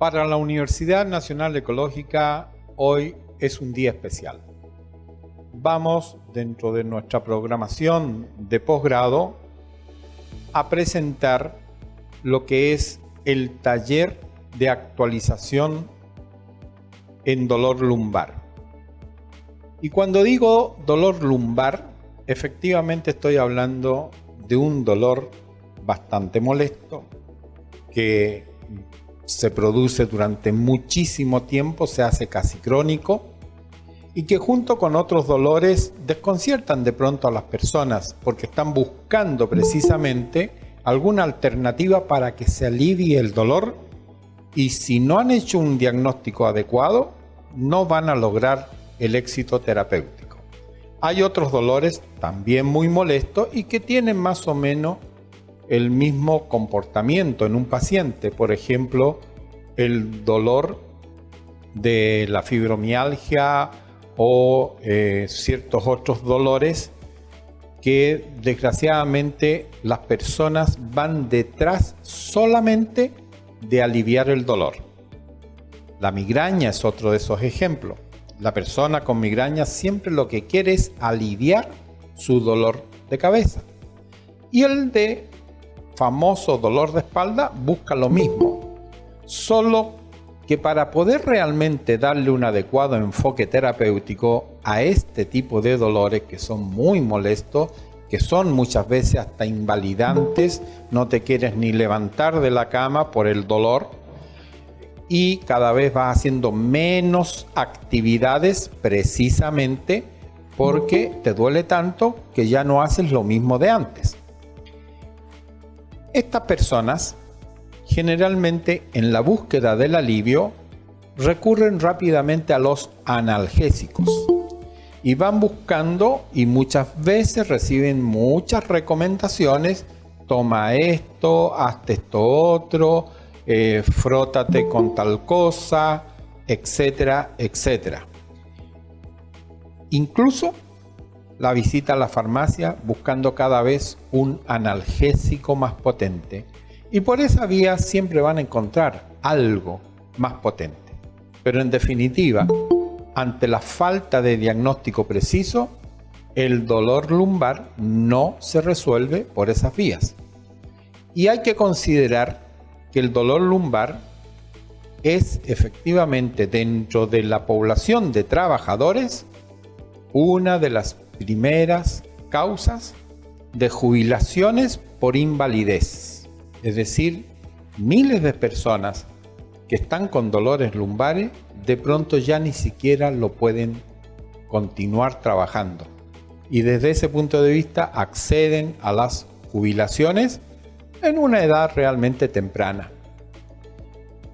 Para la Universidad Nacional Ecológica, hoy es un día especial. Vamos, dentro de nuestra programación de posgrado, a presentar lo que es el taller de actualización en dolor lumbar. Y cuando digo dolor lumbar, efectivamente estoy hablando de un dolor bastante molesto que se produce durante muchísimo tiempo, se hace casi crónico y que junto con otros dolores desconciertan de pronto a las personas porque están buscando precisamente alguna alternativa para que se alivie el dolor, y si no han hecho un diagnóstico adecuado no van a lograr el éxito terapéutico. Hay otros dolores también muy molestos y que tienen más o menos el mismo comportamiento en un paciente. Por ejemplo, el dolor de la fibromialgia o ciertos otros dolores que desgraciadamente las personas van detrás solamente de aliviar el dolor. La migraña es otro de esos ejemplos. La persona con migraña siempre lo que quiere es aliviar su dolor de cabeza. Y el de famoso dolor de espalda busca lo mismo, solo que para poder realmente darle un adecuado enfoque terapéutico a este tipo de dolores que son muy molestos, que son muchas veces hasta invalidantes, no te quieres ni levantar de la cama por el dolor y cada vez vas haciendo menos actividades precisamente porque te duele tanto que ya no haces lo mismo de antes. Estas personas, generalmente en la búsqueda del alivio, recurren rápidamente a los analgésicos y van buscando y muchas veces reciben muchas recomendaciones: toma esto, hazte esto otro, frótate con tal cosa, etcétera, etcétera. Incluso la visita a la farmacia buscando cada vez un analgésico más potente, y por esa vía siempre van a encontrar algo más potente. Pero en definitiva, ante la falta de diagnóstico preciso, el dolor lumbar no se resuelve por esas vías. Y hay que considerar que el dolor lumbar es efectivamente, dentro de la población de trabajadores, una de las primeras causas de jubilaciones por invalidez. Es decir, miles de personas que están con dolores lumbares de pronto ya ni siquiera lo pueden continuar trabajando, y desde ese punto de vista acceden a las jubilaciones en una edad realmente temprana.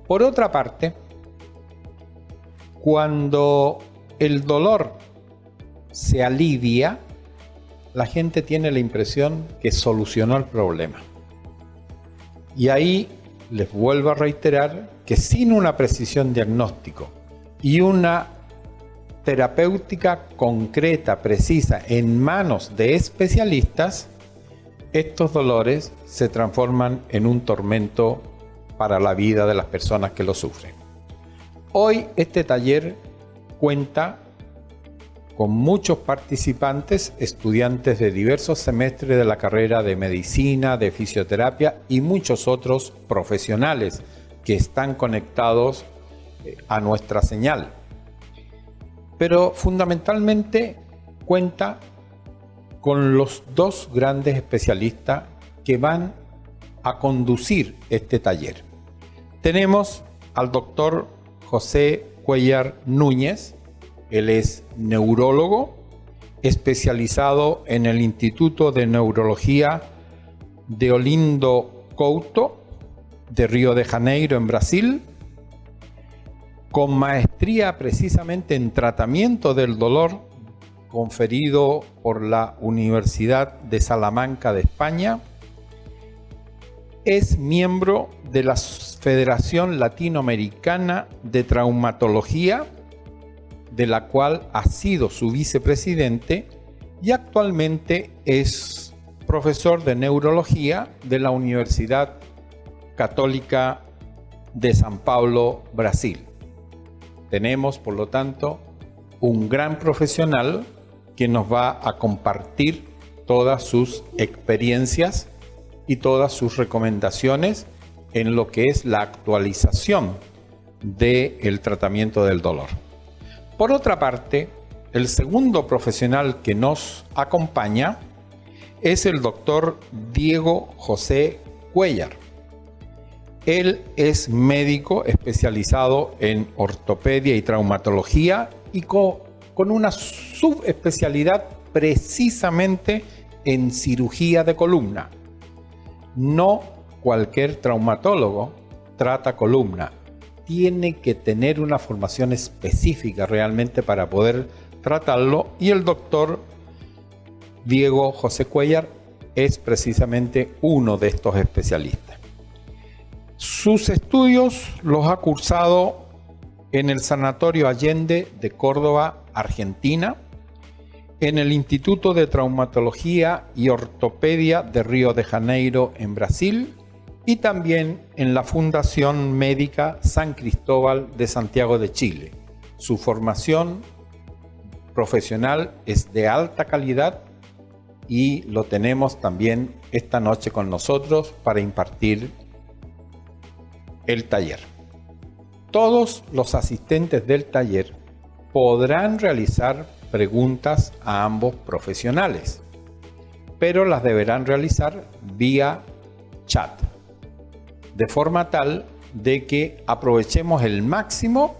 Por otra parte, cuando el dolor se alivia, la gente tiene la impresión que solucionó el problema. Y ahí les vuelvo a reiterar que sin una precisión diagnóstico y una terapéutica concreta, precisa, en manos de especialistas, estos dolores se transforman en un tormento para la vida de las personas que lo sufren. Hoy este taller cuenta con muchos participantes, estudiantes de diversos semestres de la carrera de medicina, de fisioterapia y muchos otros profesionales que están conectados a nuestra señal. Pero fundamentalmente cuenta con los dos grandes especialistas que van a conducir este taller. Tenemos al doctor José Cuellar Núñez. Él es neurólogo, especializado en el Instituto de Neurología de Olindo Couto, de Río de Janeiro, en Brasil, con maestría precisamente en tratamiento del dolor, conferido por la Universidad de Salamanca de España. Es miembro de la Federación Latinoamericana de Traumatología, de la cual ha sido su vicepresidente, y actualmente es profesor de neurología de la Universidad Católica de São Paulo, Brasil. Tenemos, por lo tanto, un gran profesional que nos va a compartir todas sus experiencias y todas sus recomendaciones en lo que es la actualización del tratamiento del dolor. Por otra parte, el segundo profesional que nos acompaña es el doctor Diego José Cuéllar. Él es médico especializado en ortopedia y traumatología y con una subespecialidad precisamente en cirugía de columna. No cualquier traumatólogo trata columna. Tiene que tener una formación específica realmente para poder tratarlo, y el doctor Diego José Cuéllar es precisamente uno de estos especialistas. Sus estudios los ha cursado en el Sanatorio Allende de Córdoba, Argentina, en el Instituto de Traumatología y Ortopedia de Río de Janeiro, en Brasil, y también en la Fundación Médica San Cristóbal de Santiago de Chile. Su formación profesional es de alta calidad y lo tenemos también esta noche con nosotros para impartir el taller. Todos los asistentes del taller podrán realizar preguntas a ambos profesionales, pero las deberán realizar vía chat, de forma tal de que aprovechemos el máximo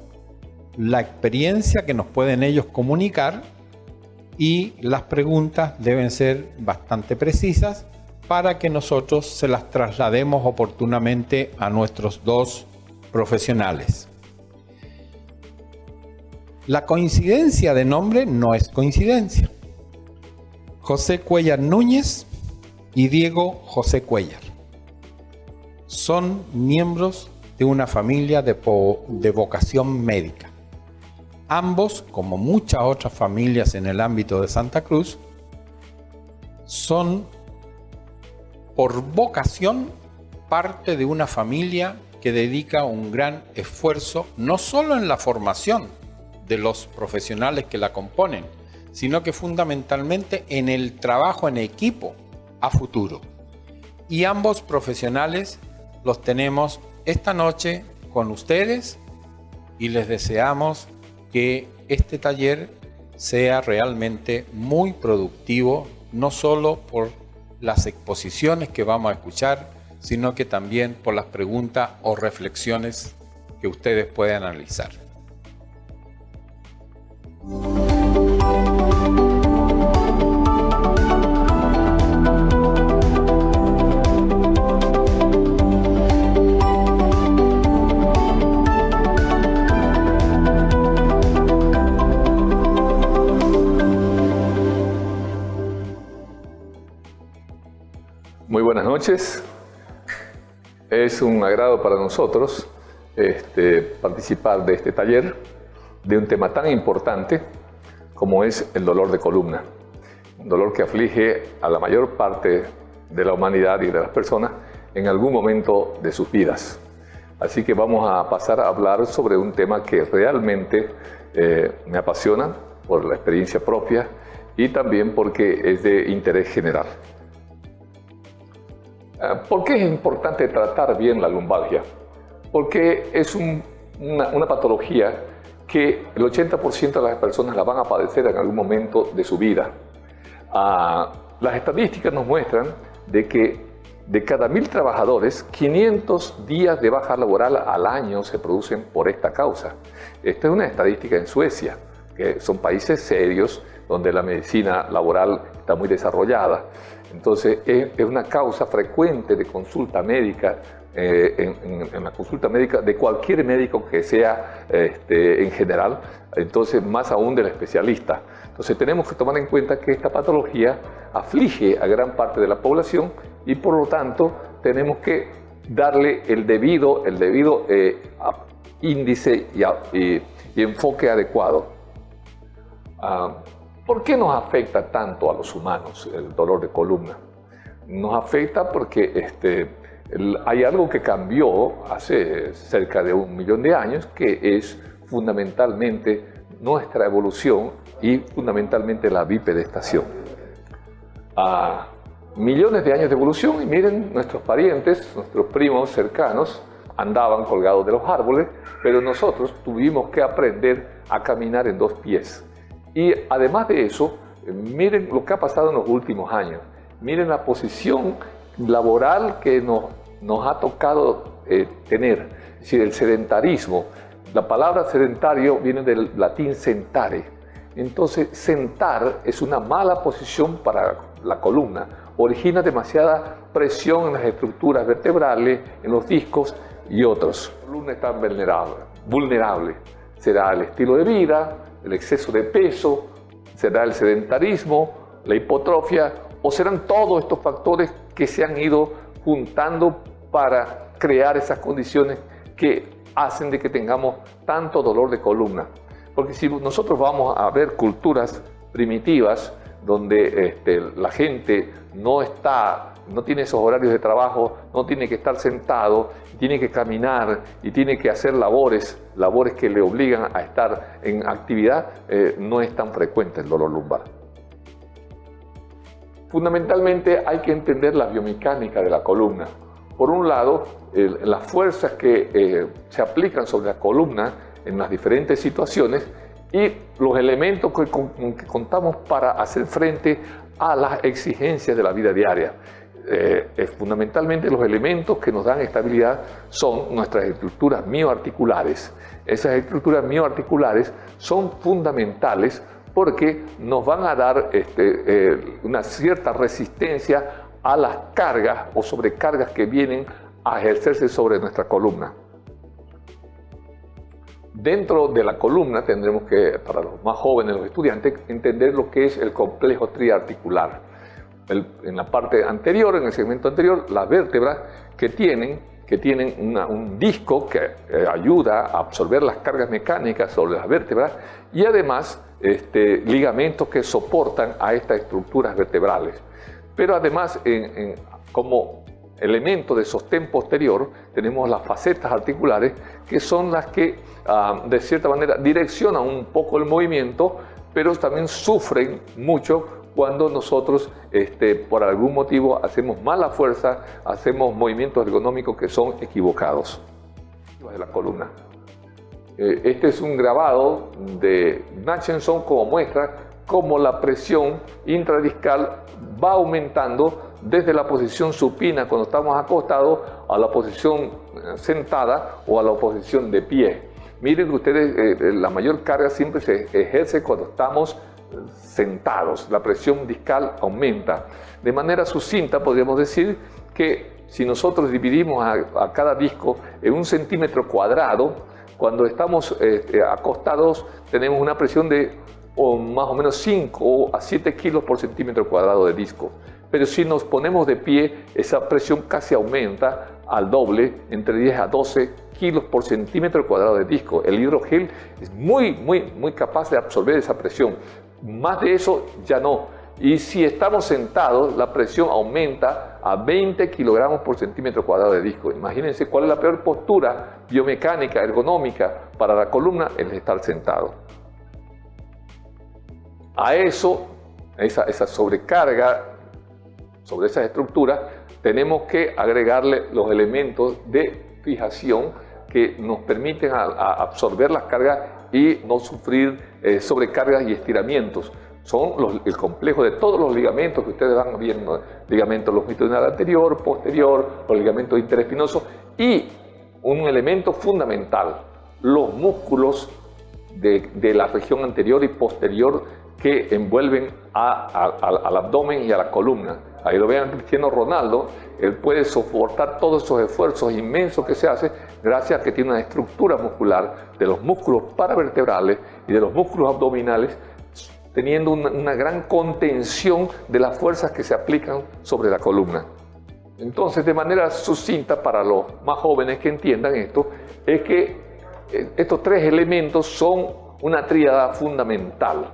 la experiencia que nos pueden ellos comunicar, y las preguntas deben ser bastante precisas para que nosotros se las traslademos oportunamente a nuestros dos profesionales. La coincidencia de nombre no es coincidencia. José Cuéllar Núñez y Diego José Cuéllar son miembros de una familia de vocación médica. Ambos, como muchas otras familias en el ámbito de Santa Cruz, son por vocación parte de una familia que dedica un gran esfuerzo no solo en la formación de los profesionales que la componen, sino que fundamentalmente en el trabajo en equipo a futuro. Y ambos profesionales los tenemos esta noche con ustedes y les deseamos que este taller sea realmente muy productivo, no solo por las exposiciones que vamos a escuchar, sino que también por las preguntas o reflexiones que ustedes puedan analizar. Muy buenas noches. Es un agrado para nosotros participar de este taller de un tema tan importante como es el dolor de columna. Un dolor que aflige a la mayor parte de la humanidad y de las personas en algún momento de sus vidas. Así que vamos a pasar a hablar sobre un tema que realmente me apasiona por la experiencia propia y también porque es de interés general. ¿Por qué es importante tratar bien la lumbalgia? Porque es una patología que el 80% de las personas la van a padecer en algún momento de su vida. Las estadísticas nos muestran de que de cada 1000 trabajadores, 500 días de baja laboral al año se producen por esta causa. Esta es una estadística en Suecia, que son países serios donde la medicina laboral está muy desarrollada. Entonces es una causa frecuente de consulta médica, en la consulta médica de cualquier médico que sea en general, entonces más aún del especialista. Entonces tenemos que tomar en cuenta que esta patología aflige a gran parte de la población y por lo tanto tenemos que darle el debido índice y enfoque adecuado. ¿Por qué nos afecta tanto a los humanos el dolor de columna? Nos afecta porque Hay algo que cambió hace cerca de 1 millón de años, que es fundamentalmente nuestra evolución y fundamentalmente la bipedestación. A millones de años de evolución, y miren, nuestros parientes, nuestros primos cercanos, andaban colgados de los árboles, pero nosotros tuvimos que aprender a caminar en 2 pies. Y además de eso, miren lo que ha pasado en los últimos años. Miren la posición laboral que nos ha tocado tener. Es decir, el sedentarismo. La palabra sedentario viene del latín sentare. Entonces, sentar es una mala posición para la columna. Origina demasiada presión en las estructuras vertebrales, en los discos y otros. La columna está vulnerable. Será el estilo de vida, el exceso de peso, será el sedentarismo, la hipotrofia, o serán todos estos factores que se han ido juntando para crear esas condiciones que hacen de que tengamos tanto dolor de columna. Porque si nosotros vamos a ver culturas primitivas donde la gente no tiene esos horarios de trabajo, no tiene que estar sentado, tiene que caminar y tiene que hacer labores que le obligan a estar en actividad, no es tan frecuente el dolor lumbar. Fundamentalmente hay que entender la biomecánica de la columna. Por un lado, las fuerzas que se aplican sobre la columna en las diferentes situaciones y los elementos con que contamos para hacer frente a las exigencias de la vida diaria. Fundamentalmente los elementos que nos dan estabilidad son nuestras estructuras mioarticulares. Esas estructuras mioarticulares son fundamentales porque nos van a dar una cierta resistencia a las cargas o sobrecargas que vienen a ejercerse sobre nuestra columna. Dentro de la columna tendremos que, para los más jóvenes, los estudiantes, entender lo que es el complejo triarticular. En la parte anterior, en el segmento anterior, las vértebras que tienen un disco que ayuda a absorber las cargas mecánicas sobre las vértebras y además ligamentos que soportan a estas estructuras vertebrales. Pero además, como elemento de sostén posterior, tenemos las facetas articulares, que son las que de cierta manera direccionan un poco el movimiento, pero también sufren mucho cuando nosotros por algún motivo hacemos mala fuerza, hacemos movimientos ergonómicos que son equivocados. De la columna. Este es un grabado de Natchenson como muestra cómo la presión intradiscal va aumentando desde la posición supina cuando estamos acostados a la posición sentada o a la posición de pie. Miren que ustedes, la mayor carga siempre se ejerce cuando estamos sentados, la presión discal aumenta. De manera sucinta podríamos decir que si nosotros dividimos a cada disco en 1 centímetro cuadrado, cuando estamos acostados tenemos una presión de más o menos 5 a 7 kilos por centímetro cuadrado de disco. Pero si nos ponemos de pie, esa presión casi aumenta al doble, entre 10 a 12 kilos por centímetro cuadrado de disco. El hidrogel es muy capaz de absorber esa presión. Más de eso ya no. Y si estamos sentados, la presión aumenta a 20 kilogramos por centímetro cuadrado de disco. Imagínense cuál es la peor postura biomecánica, ergonómica para la columna, es estar sentado. A eso, esa sobrecarga sobre esas estructuras, tenemos que agregarle los elementos de fijación que nos permiten absorber las cargas y no sufrir sobrecargas y estiramientos. Son el complejo de todos los ligamentos que ustedes van viendo, ligamentos longitudinal anterior, posterior, los ligamentos interespinosos y un elemento fundamental, los músculos de la región anterior y posterior que envuelven al abdomen y a la columna. Ahí lo vean Cristiano Ronaldo, él puede soportar todos esos esfuerzos inmensos que se hace gracias a que tiene una estructura muscular de los músculos paravertebrales y de los músculos abdominales, teniendo una gran contención de las fuerzas que se aplican sobre la columna. Entonces, de manera sucinta para los más jóvenes que entiendan esto, es que estos 3 elementos son una tríada fundamental.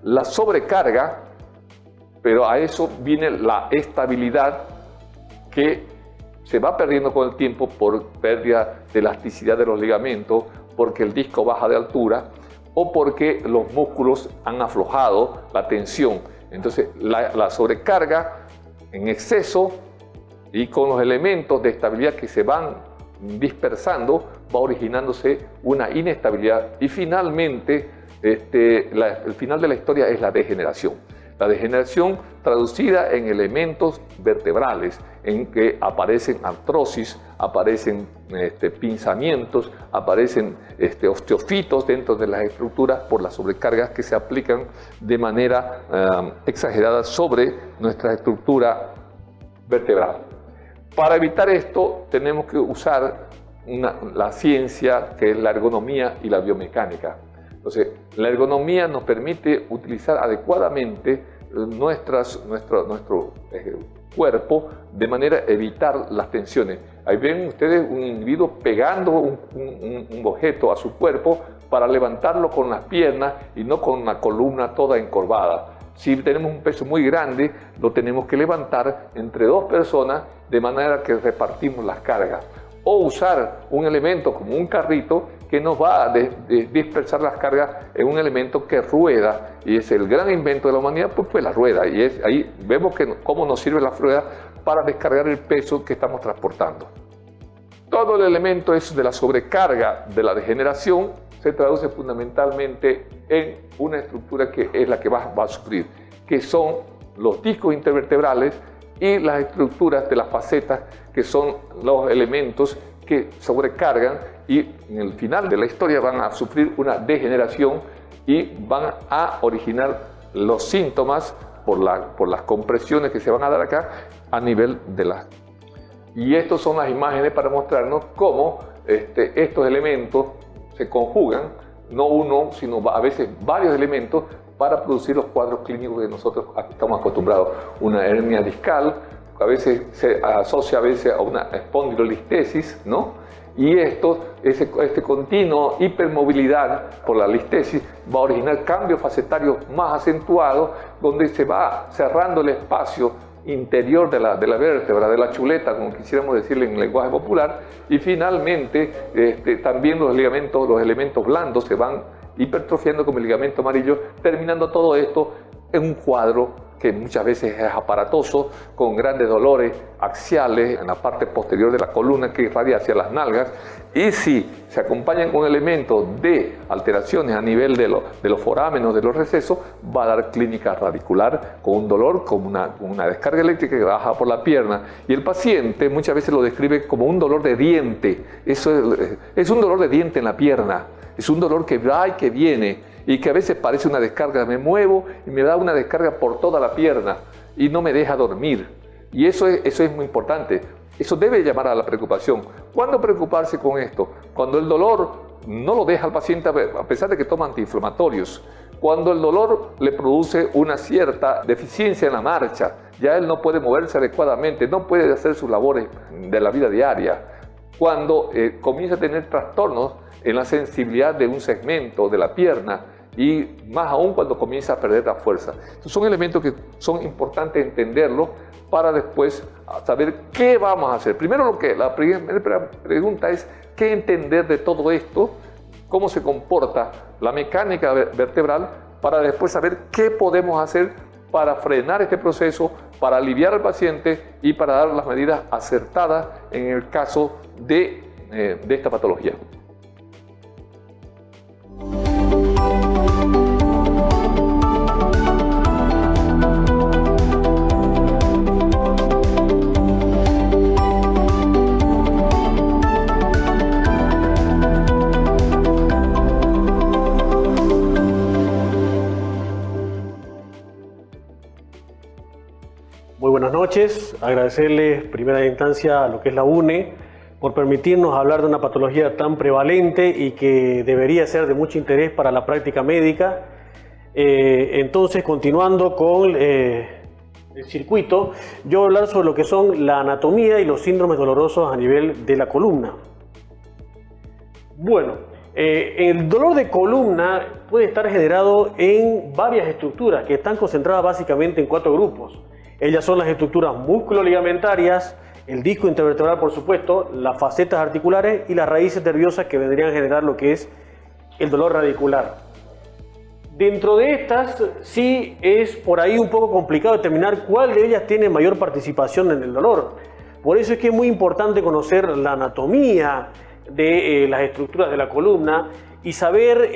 La sobrecarga, pero a eso viene la estabilidad que se va perdiendo con el tiempo por pérdida de elasticidad de los ligamentos, porque el disco baja de altura o porque los músculos han aflojado la tensión. Entonces la sobrecarga en exceso y con los elementos de estabilidad que se van dispersando va originándose una inestabilidad y finalmente el final de la historia es la degeneración. La degeneración traducida en elementos vertebrales, en que aparecen artrosis, aparecen pinzamientos, aparecen osteofitos dentro de las estructuras por las sobrecargas que se aplican de manera exagerada sobre nuestra estructura vertebral. Para evitar esto tenemos que usar la ciencia que es la ergonomía y la biomecánica. Entonces, la ergonomía nos permite utilizar adecuadamente nuestro cuerpo de manera a evitar las tensiones. Ahí ven ustedes un individuo pegando un objeto a su cuerpo para levantarlo con las piernas y no con la columna toda encorvada. Si tenemos un peso muy grande, lo tenemos que levantar entre dos personas de manera que repartimos las cargas. O usar un elemento como un carrito que nos va a dispersar las cargas en un elemento que rueda, y es el gran invento de la humanidad, pues fue la rueda, y ahí vemos cómo nos sirve la rueda para descargar el peso que estamos transportando. Todo el elemento es de la sobrecarga de la degeneración se traduce fundamentalmente en una estructura que es la que va a sufrir, que son los discos intervertebrales y las estructuras de las facetas, que son los elementos que sobrecargan y en el final de la historia van a sufrir una degeneración y van a originar los síntomas por las compresiones que se van a dar acá a nivel de la... Y estas son las imágenes para mostrarnos cómo estos elementos se conjugan, no uno, sino a veces varios elementos para producir los cuadros clínicos que nosotros estamos acostumbrados. Una hernia discal, a veces se asocia a una espondilolistesis, ¿no? Y este continuo hipermovilidad por la listesis va a originar cambios facetarios más acentuados, donde se va cerrando el espacio interior de la vértebra, de la chuleta, como quisiéramos decirle en lenguaje popular, y finalmente también los elementos blandos se van hipertrofiando como el ligamento amarillo, terminando todo esto en un cuadro que muchas veces es aparatoso, con grandes dolores axiales en la parte posterior de la columna que irradia hacia las nalgas, y si se acompañan con elementos de alteraciones a nivel de los forámenos, de los recesos, va a dar clínica radicular con un dolor, como una descarga eléctrica que baja por la pierna, y el paciente muchas veces lo describe como un dolor de diente. Eso es un dolor de diente en la pierna, es un dolor que va y que viene, y que a veces parece una descarga, me muevo y me da una descarga por toda la pierna y no me deja dormir. Y eso es muy importante. Eso debe llamar a la preocupación. ¿Cuándo preocuparse con esto? Cuando el dolor no lo deja al paciente a pesar de que toma antiinflamatorios. Cuando el dolor le produce una cierta deficiencia en la marcha, ya él no puede moverse adecuadamente, no puede hacer sus labores de la vida diaria. Cuando comienza a tener trastornos en la sensibilidad de un segmento de la pierna, y más aún cuando comienza a perder la fuerza. Estos son elementos que son importantes entenderlos para después saber qué vamos a hacer. Primero, la primera pregunta es qué entender de todo esto, cómo se comporta la mecánica vertebral, para después saber qué podemos hacer para frenar este proceso, para aliviar al paciente y para dar las medidas acertadas en el caso de esta patología. Muy buenas noches, agradecerles primera instancia a lo que es la UNE por permitirnos hablar de una patología tan prevalente y que debería ser de mucho interés para la práctica médica. Entonces, continuando con el circuito, yo voy a hablar sobre lo que son la anatomía y los síndromes dolorosos a nivel de la columna. Bueno, el dolor de columna puede estar generado en varias estructuras que están concentradas básicamente en 4 grupos. Ellas son las estructuras musculoligamentarias, el disco intervertebral, por supuesto, las facetas articulares y las raíces nerviosas que vendrían a generar lo que es el dolor radicular. Dentro de estas, sí es por ahí un poco complicado determinar cuál de ellas tiene mayor participación en el dolor. Por eso es que es muy importante conocer la anatomía de las estructuras de la columna y saber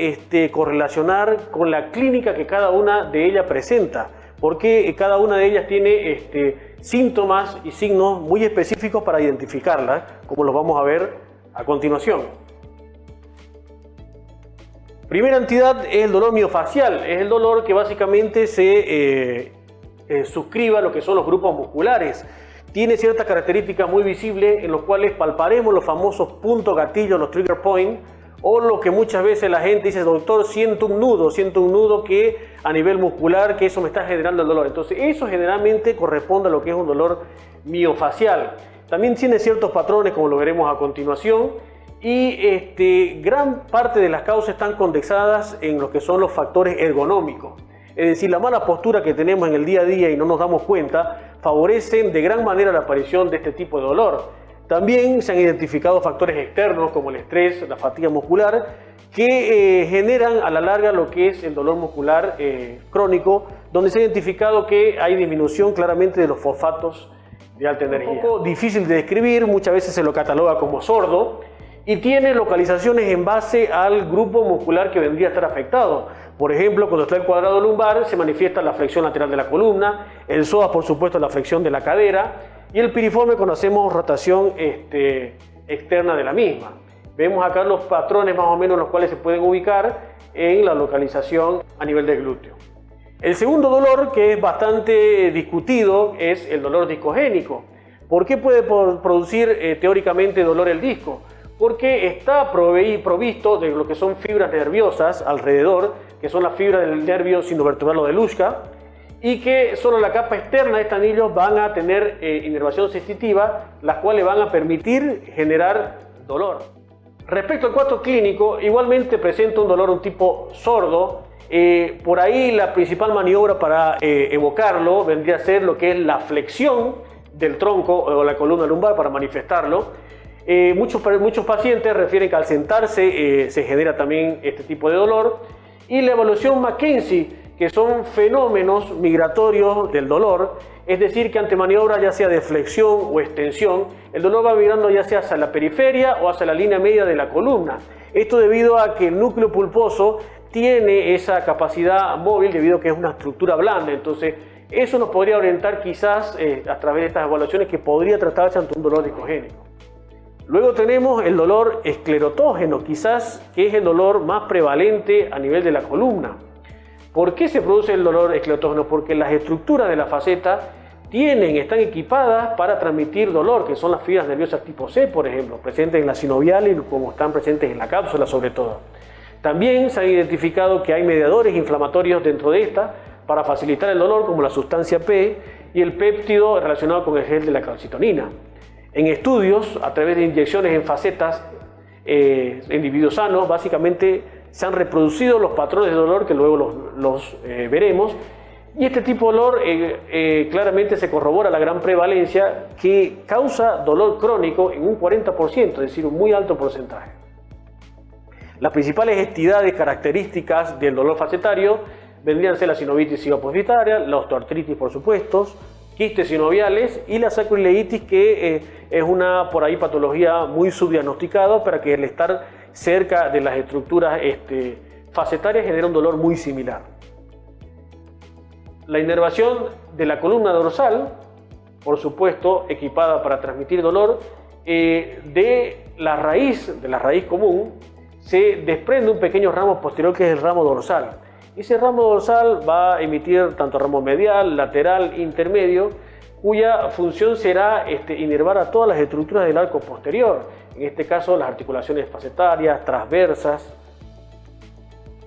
correlacionar con la clínica que cada una de ellas presenta, porque cada una de ellas tiene síntomas y signos muy específicos para identificarlas, como los vamos a ver a continuación. Primera entidad es el dolor miofacial, es el dolor que básicamente se suscribe a lo que son los grupos musculares. Tiene ciertas características muy visibles en los cuales palparemos los famosos puntos gatillos, los trigger points, o lo que muchas veces la gente dice, doctor, siento un nudo que a nivel muscular, que eso me está generando el dolor. Entonces eso generalmente corresponde a lo que es un dolor miofacial. También tiene ciertos patrones, como lo veremos a continuación, y gran parte de las causas están condexadas en lo que son los factores ergonómicos. Es decir, la mala postura que tenemos en el día a día y no nos damos cuenta, favorecen de gran manera la aparición de este tipo de dolor. También se han identificado factores externos como el estrés, la fatiga muscular, que generan a la larga lo que es el dolor muscular crónico, donde se ha identificado que hay disminución claramente de los fosfatos de alta energía. Un poco difícil de describir, muchas veces se lo cataloga como sordo y tiene localizaciones en base al grupo muscular que vendría a estar afectado. Por ejemplo, cuando está el cuadrado lumbar se manifiesta la flexión lateral de la columna, el psoas por supuesto la flexión de la cadera y el piriforme cuando hacemos rotación externa de la misma. Vemos acá los patrones más o menos los cuales se pueden ubicar en la localización a nivel del glúteo. El segundo dolor, que es bastante discutido, es el dolor discogénico. ¿Por qué puede producir teóricamente dolor el disco? Porque está provisto de lo que son fibras nerviosas alrededor, que son las fibras del nervio sinovertebral o de Luschka, y que solo la capa externa de este anillo van a tener inervación sensitiva, las cuales van a permitir generar dolor. Respecto al cuadro clínico, igualmente presenta un dolor un tipo sordo. Por ahí la principal maniobra para evocarlo vendría a ser lo que es la flexión del tronco o la columna lumbar para manifestarlo. Muchos pacientes refieren que al sentarse se genera también este tipo de dolor. Y la evaluación Mackenzie, que son fenómenos migratorios del dolor, es decir, que ante maniobras ya sea de flexión o extensión, el dolor va migrando ya sea hacia la periferia o hacia la línea media de la columna. Esto debido a que el núcleo pulposo tiene esa capacidad móvil debido a que es una estructura blanda. Entonces, eso nos podría orientar quizás a través de estas evaluaciones que podría tratarse ante un dolor discogénico. Luego tenemos el dolor esclerotógeno, quizás que es el dolor más prevalente a nivel de la columna. ¿Por qué se produce el dolor esclerotógeno? Porque las estructuras de la faceta están equipadas para transmitir dolor, que son las fibras nerviosas tipo C, por ejemplo, presentes en la sinovial y como están presentes en la cápsula sobre todo. También se ha identificado que hay mediadores inflamatorios dentro de esta para facilitar el dolor, como la sustancia P y el péptido relacionado con el gel de la calcitonina. En estudios, a través de inyecciones en facetas en individuos sanos, básicamente se han reproducido los patrones de dolor que luego los veremos, y este tipo de dolor claramente se corrobora la gran prevalencia que causa dolor crónico en un 40%, es decir, un muy alto porcentaje. Las principales entidades características del dolor facetario vendrían a ser la sinovitis idiopofitaria, la osteoartritis por supuesto, quistes sinoviales y la sacroileitis, que es una por ahí patología muy subdiagnosticada, para que el estar cerca de las estructuras facetarias genera un dolor muy similar. La inervación de la columna dorsal, por supuesto, equipada para transmitir dolor, de la raíz común, se desprende un pequeño ramo posterior que es el ramo dorsal. Ese ramo dorsal va a emitir tanto ramo medial, lateral, intermedio, cuya función será inervar a todas las estructuras del arco posterior, en este caso las articulaciones facetarias, transversas.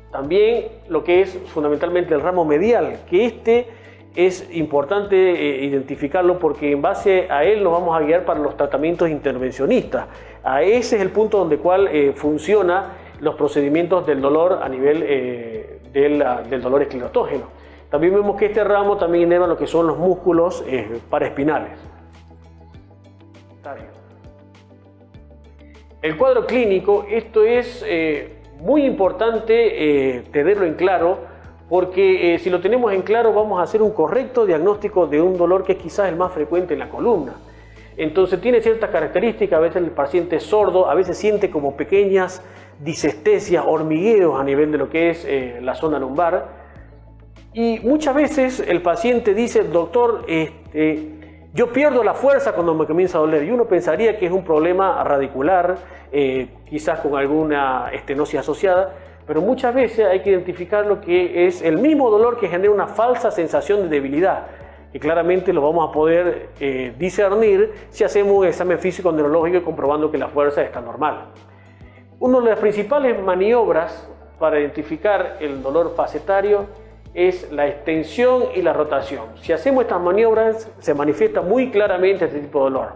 También lo que es fundamentalmente el ramo medial, que es importante identificarlo porque en base a él nos vamos a guiar para los tratamientos intervencionistas. Ese es el punto donde funciona los procedimientos del dolor a nivel del dolor esclerotógeno. También vemos que este ramo también inerva lo que son los músculos paraespinales. facetario. El cuadro clínico, esto es muy importante tenerlo en claro, porque si lo tenemos en claro vamos a hacer un correcto diagnóstico de un dolor que es quizás el más frecuente en la columna. Entonces tiene ciertas características, a veces el paciente es sordo, a veces siente como pequeñas disestesias, hormigueos a nivel de lo que es la zona lumbar. Y muchas veces el paciente dice, doctor, yo pierdo la fuerza cuando me comienza a doler. Y uno pensaría que es un problema radicular, quizás con alguna estenosis asociada, pero muchas veces hay que identificar lo que es el mismo dolor que genera una falsa sensación de debilidad, que claramente lo vamos a poder discernir si hacemos un examen físico neurológico y comprobando que la fuerza está normal. Una de las principales maniobras para identificar el dolor facetario es la extensión y la rotación. Si hacemos estas maniobras se manifiesta muy claramente este tipo de dolor.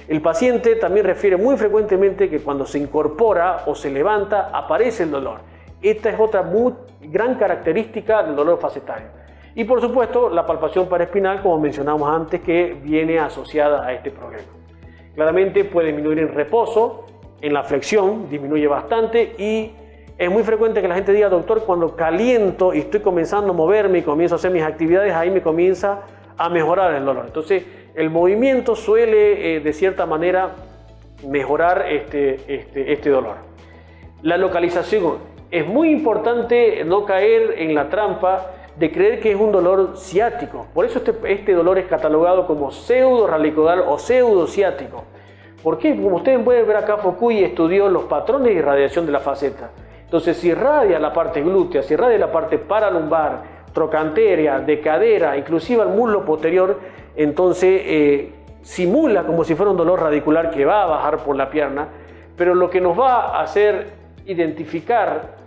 El paciente también refiere muy frecuentemente que cuando se incorpora o se levanta aparece el dolor. Esta es otra muy gran característica del dolor facetario. Y por supuesto la palpación paraespinal, como mencionamos antes, que viene asociada a este problema. Claramente puede disminuir en reposo, en la flexión disminuye bastante y es muy frecuente que la gente diga, doctor, cuando caliento y estoy comenzando a moverme y comienzo a hacer mis actividades, ahí me comienza a mejorar el dolor. Entonces el movimiento suele de cierta manera mejorar este dolor. La localización. Es muy importante no caer en la trampa de creer que es un dolor ciático. Por eso este dolor es catalogado como pseudo radicular o pseudo ciático. ¿Por qué? Como ustedes pueden ver acá, Fukui estudió los patrones de irradiación de la faceta. Entonces, si irradia la parte glútea, si irradia la parte paralumbar, trochantérea, de cadera, inclusive el muslo posterior, entonces simula como si fuera un dolor radicular que va a bajar por la pierna, pero lo que nos va a hacer identificar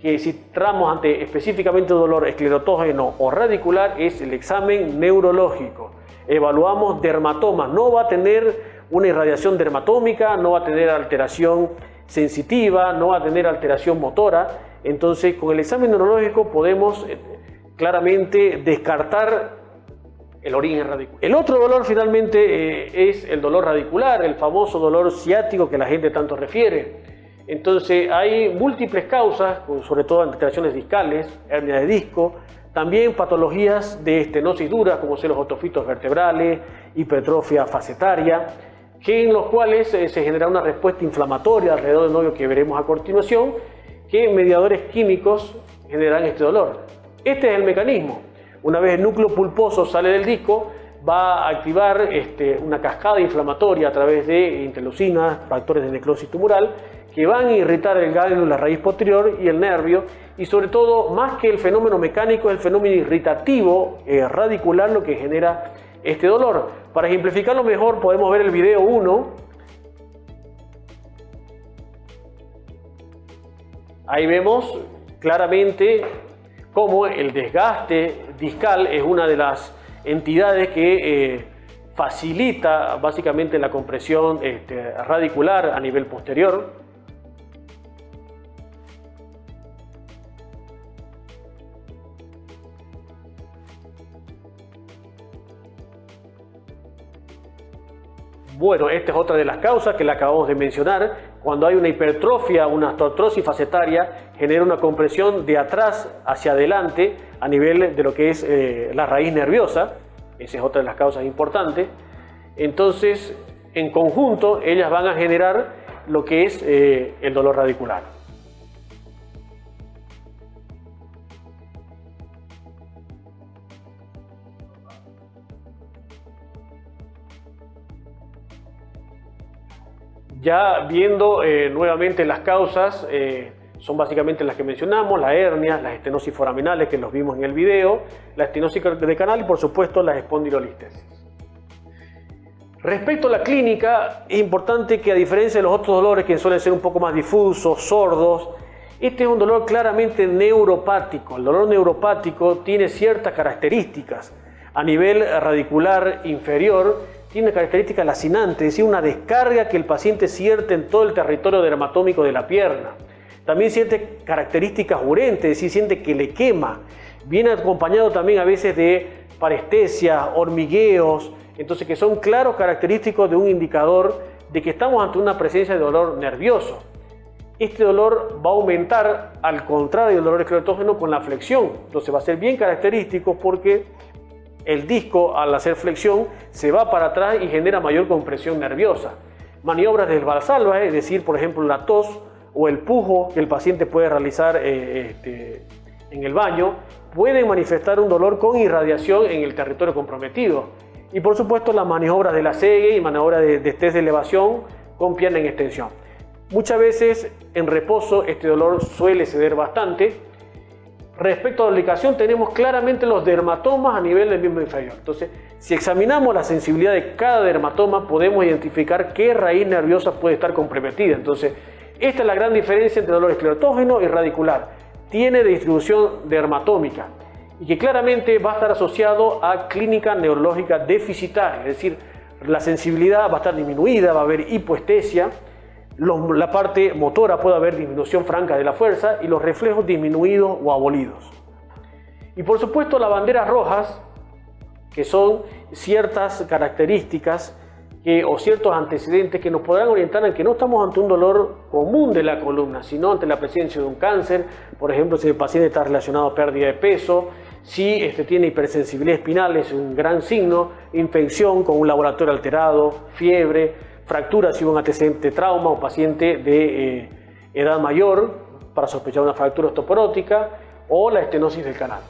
que si estamos ante específicamente un dolor esclerotógeno o radicular es el examen neurológico. Evaluamos dermatomas, no va a tener una irradiación dermatómica, no va a tener alteración sensitiva, no va a tener alteración motora. Entonces con el examen neurológico podemos claramente descartar el origen radicular. El otro dolor finalmente es el dolor radicular, el famoso dolor ciático que la gente tanto refiere. Entonces hay múltiples causas, sobre todo alteraciones discales, hernia de disco, también patologías de estenosis dura como son los otofitos vertebrales, hipertrofia facetaria, en los cuales se genera una respuesta inflamatoria alrededor del novio que veremos a continuación, que mediadores químicos generan este dolor. Este es el mecanismo. Una vez el núcleo pulposo sale del disco, va a activar una cascada inflamatoria a través de interleucinas, factores de necrosis tumoral, que van a irritar el ganglio, la raíz posterior y el nervio, y sobre todo, más que el fenómeno mecánico, es el fenómeno irritativo radicular lo que genera este dolor. Para ejemplificarlo mejor podemos ver el video 1. Ahí vemos claramente cómo el desgaste discal es una de las entidades que facilita básicamente la compresión radicular a nivel posterior. Bueno, esta es otra de las causas que le acabamos de mencionar. Cuando hay una hipertrofia, una artrosis facetaria, genera una compresión de atrás hacia adelante a nivel de lo que es la raíz nerviosa. Esa es otra de las causas importantes. Entonces, en conjunto, ellas van a generar lo que es el dolor radicular. Ya viendo nuevamente las causas, son básicamente las que mencionamos, las hernias, las estenosis foraminales que los vimos en el video, la estenosis de canal y por supuesto las espondilolistesis. Respecto a la clínica, es importante que a diferencia de los otros dolores que suelen ser un poco más difusos, sordos, este es un dolor claramente neuropático. El dolor neuropático tiene ciertas características. A nivel radicular inferior, tiene características lacinantes, es decir, una descarga que el paciente siente en todo el territorio dermatómico de la pierna. También siente características urentes, es decir, siente que le quema. Viene acompañado también a veces de parestesia, hormigueos, entonces que son claros característicos de un indicador de que estamos ante una presencia de dolor nervioso. Este dolor va a aumentar al contrario del dolor esclerotógeno con la flexión. Entonces va a ser bien característico porque el disco al hacer flexión se va para atrás y genera mayor compresión nerviosa. Maniobras del Valsalva, es decir, por ejemplo, la tos o el pujo que el paciente puede realizar en el baño, pueden manifestar un dolor con irradiación en el territorio comprometido. Y por supuesto las maniobras de la segue y maniobras de test de elevación con pierna en extensión. Muchas veces en reposo este dolor suele ceder bastante. Respecto a la aplicación tenemos claramente los dermatomas a nivel del miembro inferior. Entonces, si examinamos la sensibilidad de cada dermatoma, podemos identificar qué raíz nerviosa puede estar comprometida. Entonces, esta es la gran diferencia entre dolor esclerotógeno y radicular. Tiene distribución dermatómica y que claramente va a estar asociado a clínica neurológica deficitaria, es decir, la sensibilidad va a estar disminuida, va a haber hipoestesia, la parte motora puede haber disminución franca de la fuerza y los reflejos disminuidos o abolidos. Y por supuesto las banderas rojas, que son ciertas características o ciertos antecedentes que nos podrán orientar en que no estamos ante un dolor común de la columna, sino ante la presencia de un cáncer, por ejemplo, si el paciente está relacionado a pérdida de peso, si tiene hipersensibilidad espinal, es un gran signo, infección con un laboratorio alterado, fiebre, fractura si hubo un antecedente de trauma o paciente de edad mayor para sospechar una fractura osteoporótica o la estenosis del canal.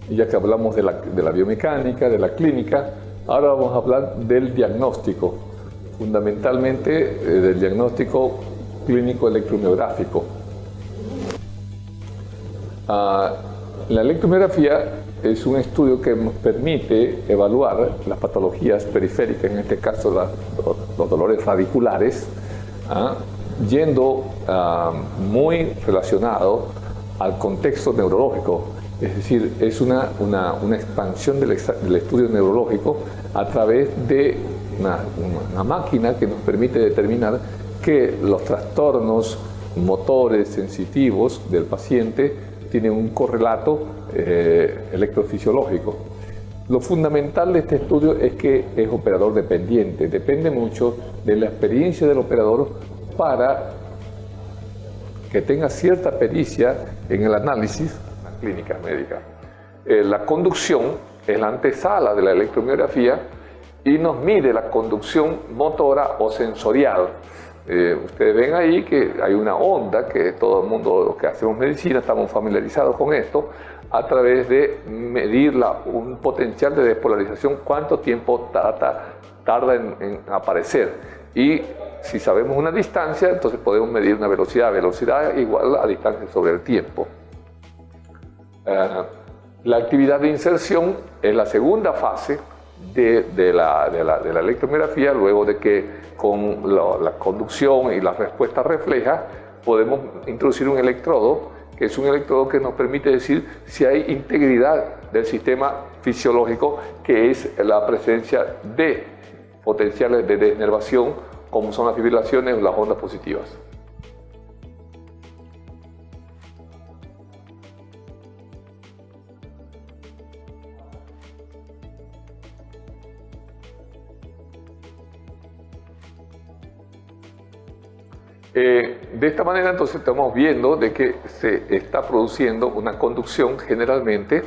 Y ya que hablamos de la biomecánica, de la clínica, ahora vamos a hablar del diagnóstico, fundamentalmente del diagnóstico clínico electromiográfico. La electromiografía es un estudio que nos permite evaluar las patologías periféricas, en este caso los dolores radiculares, yendo muy relacionado al contexto neurológico. Es decir, es una expansión del estudio neurológico a través de una máquina que nos permite determinar que los trastornos motores sensitivos del paciente tienen un correlato electrofisiológico. Lo fundamental de este estudio es que es operador dependiente, depende mucho de la experiencia del operador para que tenga cierta pericia en el análisis clínica médica. La conducción es la antesala de la electromiografía y nos mide la conducción motora o sensorial. Ustedes ven ahí que hay una onda que todo el mundo, los que hacemos medicina, estamos familiarizados con esto, a través de medir un potencial de despolarización, cuánto tiempo tarda en aparecer. Y si sabemos una distancia, entonces podemos medir una velocidad. Velocidad igual a distancia sobre el tiempo. La actividad de inserción es la segunda fase de la electromiografía, luego de que con la conducción y la respuesta refleja podemos introducir un electrodo, que es un electrodo que nos permite decir si hay integridad del sistema fisiológico, que es la presencia de potenciales de desnervación, como son las fibrilaciones o las ondas positivas. De esta manera entonces estamos viendo de que se está produciendo una conducción generalmente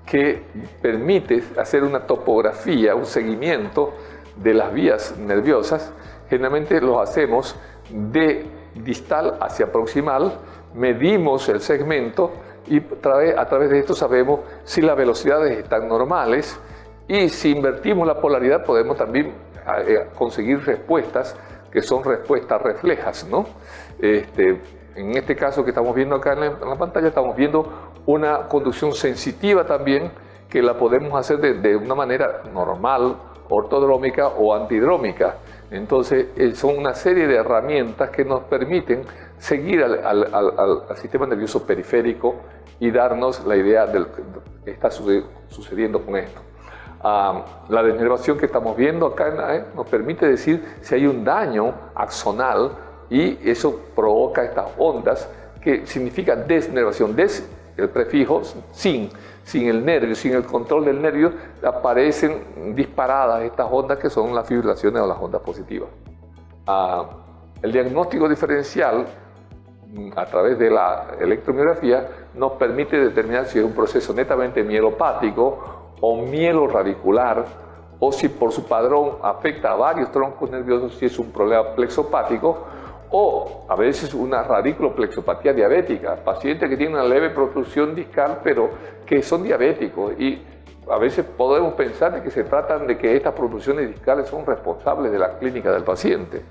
que permite hacer una topografía, un seguimiento de las vías nerviosas. Generalmente lo hacemos de distal hacia proximal, medimos el segmento y a través de esto sabemos si las velocidades están normales, y si invertimos la polaridad podemos también conseguir respuestas que son respuestas reflejas, ¿no? En este caso que estamos viendo acá en la pantalla, estamos viendo una conducción sensitiva también, que la podemos hacer de una manera normal, ortodrómica o antidrómica. Entonces son una serie de herramientas que nos permiten seguir al sistema nervioso periférico y darnos la idea de lo que está sucediendo con esto. La denervación que estamos viendo acá nos permite decir si hay un daño axonal y eso provoca estas ondas que significa desnervación. El prefijo sin el nervio, sin el control del nervio, aparecen disparadas estas ondas que son las fibrilaciones o las ondas positivas. El diagnóstico diferencial a través de la electromiografía nos permite determinar si es un proceso netamente mielopático o mieloradicular, o si por su padrón afecta a varios troncos nerviosos, si es un problema plexopático, o a veces una radiculoplexopatía diabética, pacientes que tienen una leve protrusión discal pero que son diabéticos, y a veces podemos pensar de que se tratan de que estas protrusiones discales son responsables de la clínica del paciente.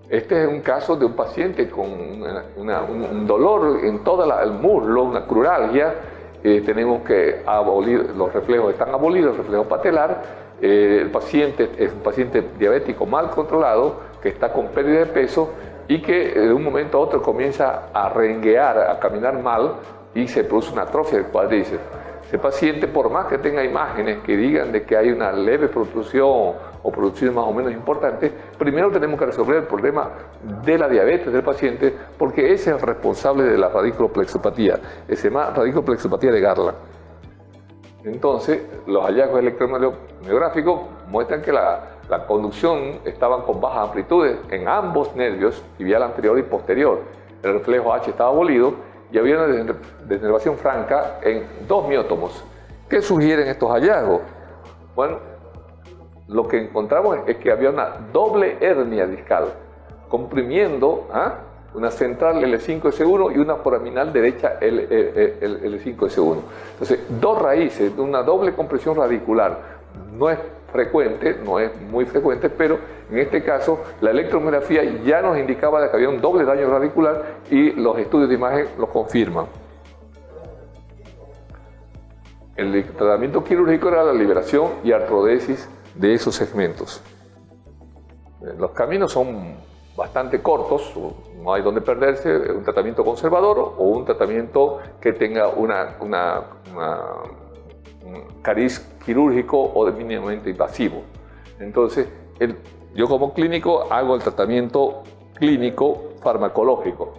Este es un caso de un paciente con un dolor en todo el muslo, una cruralgia. Tenemos que abolir, los reflejos están abolidos, el reflejo patelar. El paciente es un paciente diabético mal controlado, que está con pérdida de peso y que de un momento a otro comienza a renguear, a caminar mal y se produce una atrofia del cuádriceps. Ese paciente, por más que tenga imágenes que digan de que hay una leve protrusión o protrusiones más o menos importantes, primero tenemos que resolver el problema de la diabetes del paciente, porque ese es el responsable de la radiculoplexopatía, se llama radiculoplexopatía de Garland. Entonces, los hallazgos electromiográficos muestran que la conducción estaba con bajas amplitudes en ambos nervios, tibial anterior y posterior. El reflejo H estaba abolido y había una denervación franca en 2 miótomos. ¿Qué sugieren estos hallazgos? Bueno, lo que encontramos es que había una doble hernia discal, comprimiendo una central L5S1 y una foraminal derecha L5S1. Entonces, 2 raíces de una doble compresión radicular. No es frecuente, no es muy frecuente, pero en este caso la electromiografía ya nos indicaba de que había un doble daño radicular y los estudios de imagen lo confirman. El tratamiento quirúrgico era la liberación y artrodesis de esos segmentos. Los caminos son bastante cortos, no hay donde perderse, un tratamiento conservador o un tratamiento que tenga un cariz quirúrgico o mínimamente invasivo. Entonces, yo como clínico hago el tratamiento clínico farmacológico.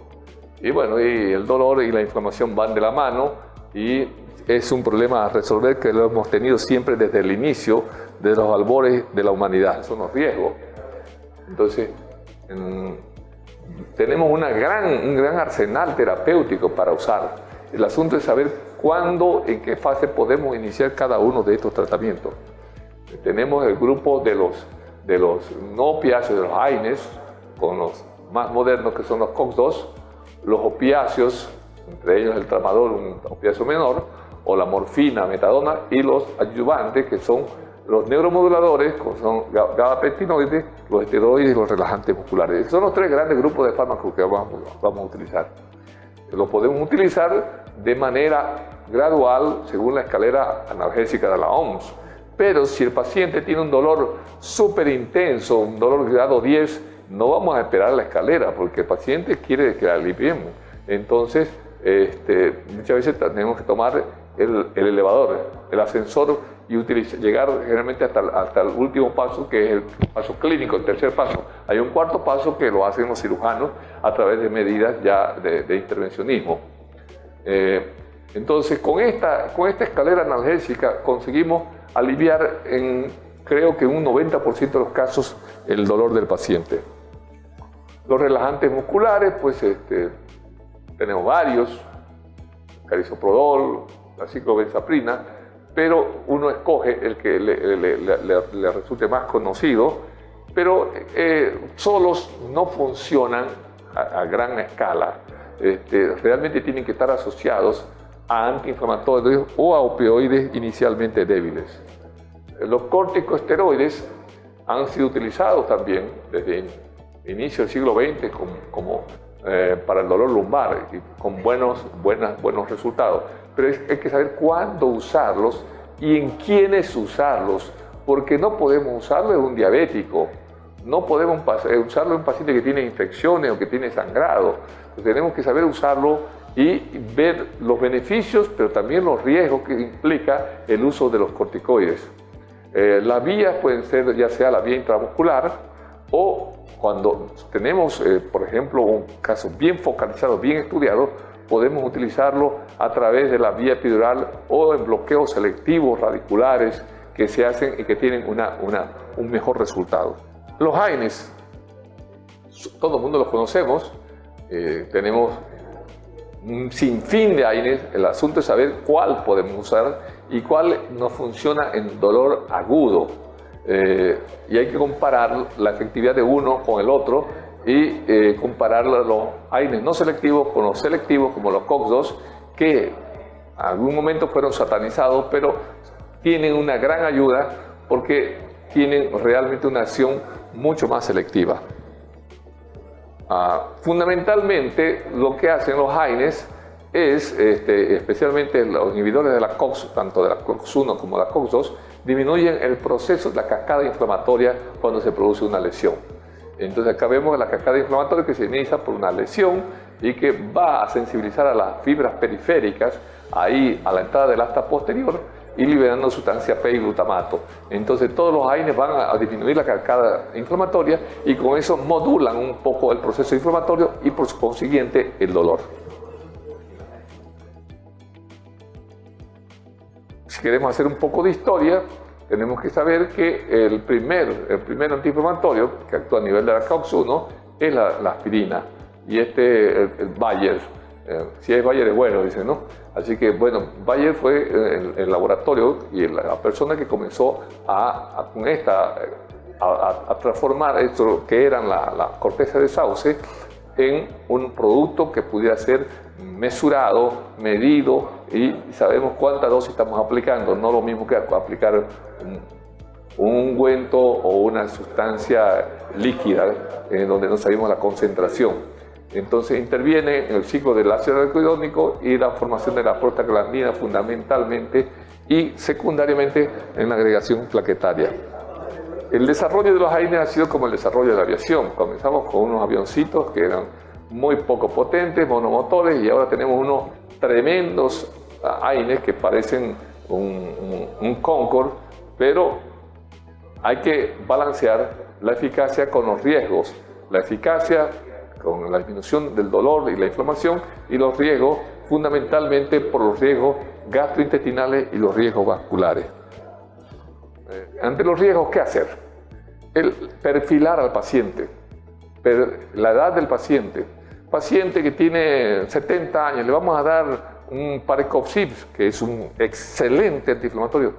Y bueno, y el dolor y la inflamación van de la mano y es un problema a resolver que lo hemos tenido siempre desde el inicio de los albores de la humanidad. Son los riesgos. Entonces, tenemos un gran arsenal terapéutico para usar. El asunto es saber cuándo, en qué fase podemos iniciar cada uno de estos tratamientos. Tenemos el grupo de los no opiáceos, de los AINES, con los más modernos que son los COX-2, los opiáceos, entre ellos el tramadol, un opiáceo menor, o la morfina, metadona, y los adyuvantes, que son los neuromoduladores, como son gabapentinoides, los esteroides y los relajantes musculares. Esos son los 3 grandes grupos de fármacos que vamos a utilizar. Los podemos utilizar de manera gradual según la escalera analgésica de la OMS. Pero si el paciente tiene un dolor súper intenso, un dolor grado 10, no vamos a esperar la escalera porque el paciente quiere que la aliviemos. Entonces, muchas veces tenemos que tomar el elevador, el ascensor y llegar generalmente hasta el último paso, que es el paso clínico, el tercer paso. Hay un cuarto paso que lo hacen los cirujanos a través de medidas ya de intervencionismo. Entonces, con esta escalera analgésica conseguimos aliviar creo que un 90% de los casos el dolor del paciente. Los relajantes musculares, pues tenemos varios, carisoprodol, la ciclobenzaprina, pero uno escoge el que le resulte más conocido, pero solos no funcionan a gran escala. Realmente tienen que estar asociados a antiinflamatorios o a opioides inicialmente débiles. Los corticosteroides han sido utilizados también desde el inicio del siglo XX como para el dolor lumbar y con buenos resultados. Pero hay que saber cuándo usarlos y en quiénes usarlos, porque no podemos usarlo en un diabético, no podemos usarlo en un paciente que tiene infecciones o que tiene sangrado. Pues tenemos que saber usarlo y ver los beneficios, pero también los riesgos que implica el uso de los corticoides. Las vías pueden ser ya sea la vía intramuscular o cuando tenemos, por ejemplo, un caso bien focalizado, bien estudiado, podemos utilizarlo a través de la vía epidural o en bloqueos selectivos radiculares que se hacen y que tienen un mejor resultado. Los AINES, todo el mundo los conocemos, tenemos un sinfín de AINES, el asunto es saber cuál podemos usar y cuál nos funciona en dolor agudo. Y hay que comparar la efectividad de uno con el otro y comparar los AINES no selectivos con los selectivos como los COX-2, que en algún momento fueron satanizados, pero tienen una gran ayuda porque tienen realmente una acción mucho más selectiva. Fundamentalmente lo que hacen los AINES es, especialmente los inhibidores de la COX, tanto de la COX-1 como de la COX-2, disminuyen el proceso de la cascada inflamatoria cuando se produce una lesión. Entonces acá vemos la cascada inflamatoria que se inicia por una lesión y que va a sensibilizar a las fibras periféricas, ahí a la entrada del asta posterior, y liberando sustancia P y glutamato. Entonces todos los AINES van a disminuir la cascada inflamatoria y con eso modulan un poco el proceso inflamatorio y por consiguiente el dolor. Si queremos hacer un poco de historia, tenemos que saber que el primer antiinflamatorio que actúa a nivel de la COX-1 es la aspirina y el Bayer. Si es Bayer es bueno, dicen, ¿no? Así que, bueno, Bayer fue el laboratorio y la persona que comenzó a transformar esto que eran la corteza de sauce en un producto que pudiera ser mesurado, medido y sabemos cuánta dosis estamos aplicando. No lo mismo que aplicar un ungüento o una sustancia líquida en donde no sabemos la concentración. Entonces interviene en el ciclo del ácido araquidónico y la formación de la prostaglandina fundamentalmente y secundariamente en la agregación plaquetaria. El desarrollo de los AINES ha sido como el desarrollo de la aviación. Comenzamos con unos avioncitos que eran muy poco potentes, monomotores, y ahora tenemos unos tremendos AINES que parecen un Concorde, pero hay que balancear la eficacia con los riesgos. La eficacia con la disminución del dolor y la inflamación, y los riesgos fundamentalmente por los riesgos gastrointestinales y los riesgos vasculares. Ante los riesgos, ¿qué hacer? El perfilar al paciente, la edad del paciente. Paciente que tiene 70 años, le vamos a dar un Parecofsib, que es un excelente antiinflamatorio.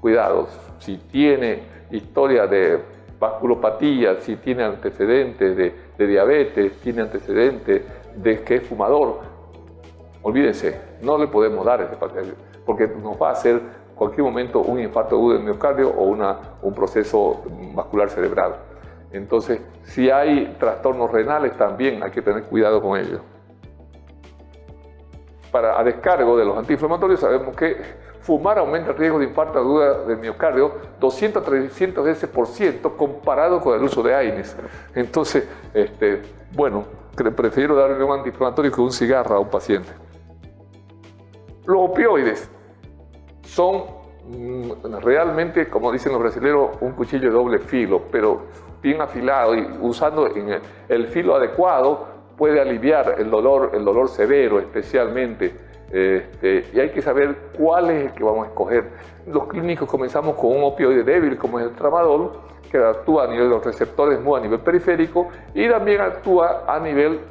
Cuidado, si tiene historia de vasculopatía, si tiene antecedentes de diabetes, tiene antecedentes de que es fumador, olvídense, no le podemos dar ese paciente porque nos va a hacer en cualquier momento un infarto agudo del miocardio o un proceso vascular cerebral. Entonces, si hay trastornos renales también hay que tener cuidado con ellos. A descargo de los antiinflamatorios sabemos que fumar aumenta el riesgo de infarto agudo del miocardio 200 a 300 veces por ciento comparado con el uso de AINES. Entonces, bueno, prefiero darle un antiinflamatorio que un cigarro a un paciente. Los opioides son realmente, como dicen los brasileños, un cuchillo de doble filo, pero bien afilado y usando el filo adecuado puede aliviar el dolor severo especialmente. Y hay que saber cuál es el que vamos a escoger. Los clínicos comenzamos con un opioide débil como es el tramadol, que actúa a nivel de los receptores MU a nivel periférico y también actúa a nivel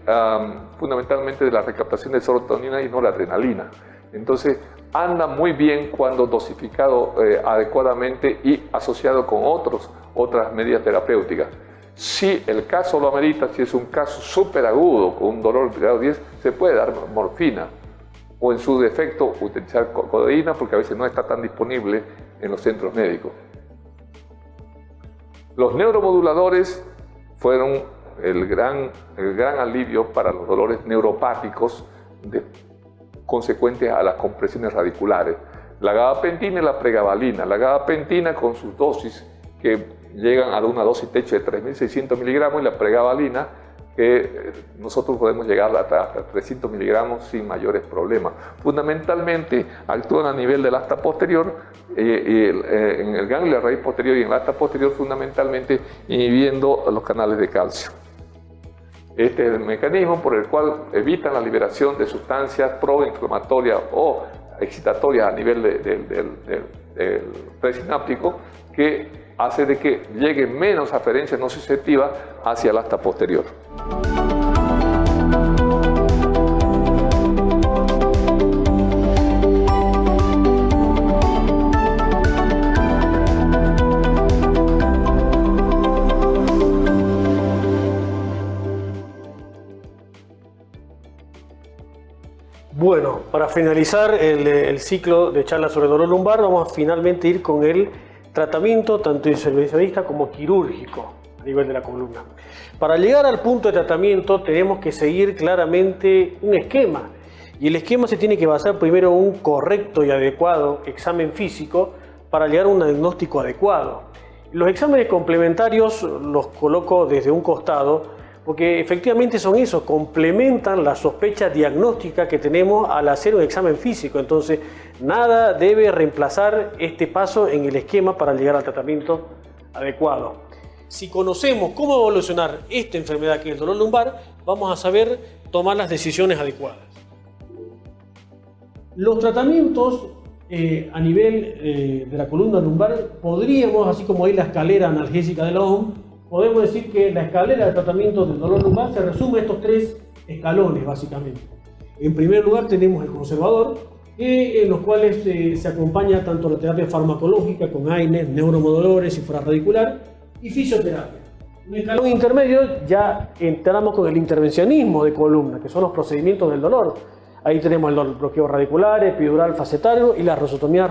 fundamentalmente de la recaptación de serotonina y no la adrenalina. Entonces anda muy bien cuando dosificado adecuadamente y asociado con otras medidas terapéuticas. Si el caso lo amerita, si es un caso súper agudo con un dolor de grado 10, se puede dar morfina o en su defecto utilizar codeína porque a veces no está tan disponible en los centros médicos. Los neuromoduladores fueron el gran alivio para los dolores neuropáticos consecuentes a las compresiones radiculares. La gabapentina y la pregabalina. La gabapentina con sus dosis que llegan a una dosis techo de 3.600 miligramos y la pregabalina que nosotros podemos llegar hasta 300 miligramos sin mayores problemas. Fundamentalmente actúan a nivel del asta posterior, en el ganglio de la raíz posterior y en el asta posterior, fundamentalmente inhibiendo los canales de calcio. Este es el mecanismo por el cual evitan la liberación de sustancias proinflamatorias o excitatorias a nivel del presináptico, que hace de que llegue menos aferencia nociceptiva hacia el asta posterior. Bueno, para finalizar el ciclo de charlas sobre dolor lumbar, vamos a finalmente ir con el tratamiento tanto intervencionista como quirúrgico a nivel de la columna. Para llegar al punto de tratamiento tenemos que seguir claramente un esquema, y el esquema se tiene que basar primero en un correcto y adecuado examen físico para llegar a un diagnóstico adecuado. Los exámenes complementarios los coloco desde un costado porque efectivamente son eso, complementan la sospecha diagnóstica que tenemos al hacer un examen físico. Entonces, nada debe reemplazar este paso en el esquema para llegar al tratamiento adecuado. Si conocemos cómo evolucionar esta enfermedad que es el dolor lumbar, vamos a saber tomar las decisiones adecuadas. Los tratamientos a nivel de la columna lumbar, podríamos, así como hay la escalera analgésica de la OMS, podemos decir que la escalera de tratamiento del dolor lumbar se resume a estos tres escalones básicamente. En primer lugar tenemos el conservador, en los cuales se acompaña tanto la terapia farmacológica con AINES, neuromodulores, infrarradicular y fisioterapia. En el escalón intermedio ya entramos con el intervencionismo de columna, que son los procedimientos del dolor. Ahí tenemos el bloqueo radicular, epidural, facetario y la rosotomía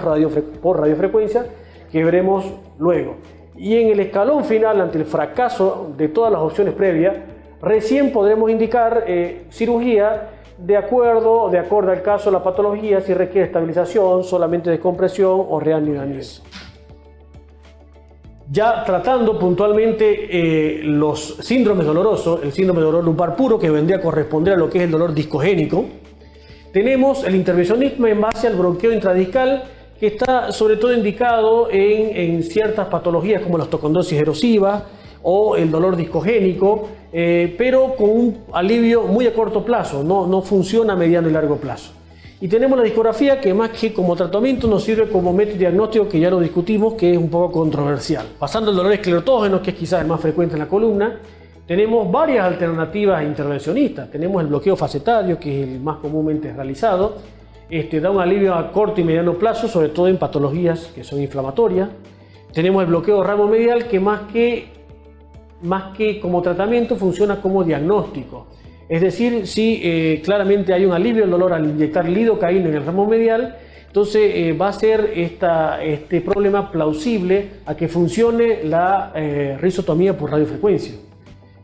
por radiofrecuencia, que veremos luego. Y en el escalón final, ante el fracaso de todas las opciones previas, recién podremos indicar cirugía de acuerdo al caso de la patología, si requiere estabilización, solamente descompresión o reanimación. Ya tratando puntualmente los síndromes dolorosos, el síndrome de dolor lumbar puro, que vendría a corresponder a lo que es el dolor discogénico, tenemos el intervencionismo en base al bloqueo intradiscal, que está sobre todo indicado en ciertas patologías como la osteocondosis erosiva o el dolor discogénico, pero con un alivio muy a corto plazo, no funciona a mediano y largo plazo. Y tenemos la discografía, que más que como tratamiento nos sirve como método diagnóstico, que ya lo discutimos, que es un poco controversial. Pasando al dolor esclerotógeno, que es quizás el más frecuente en la columna, tenemos varias alternativas intervencionistas. Tenemos el bloqueo facetario, que es el más comúnmente realizado. Da un alivio a corto y mediano plazo, sobre todo en patologías que son inflamatorias. Tenemos el bloqueo ramo medial, que más que como tratamiento funciona como diagnóstico. Es decir, si claramente hay un alivio del dolor al inyectar lidocaína en el ramo medial, entonces va a ser este problema plausible a que funcione la risotomía por radiofrecuencia.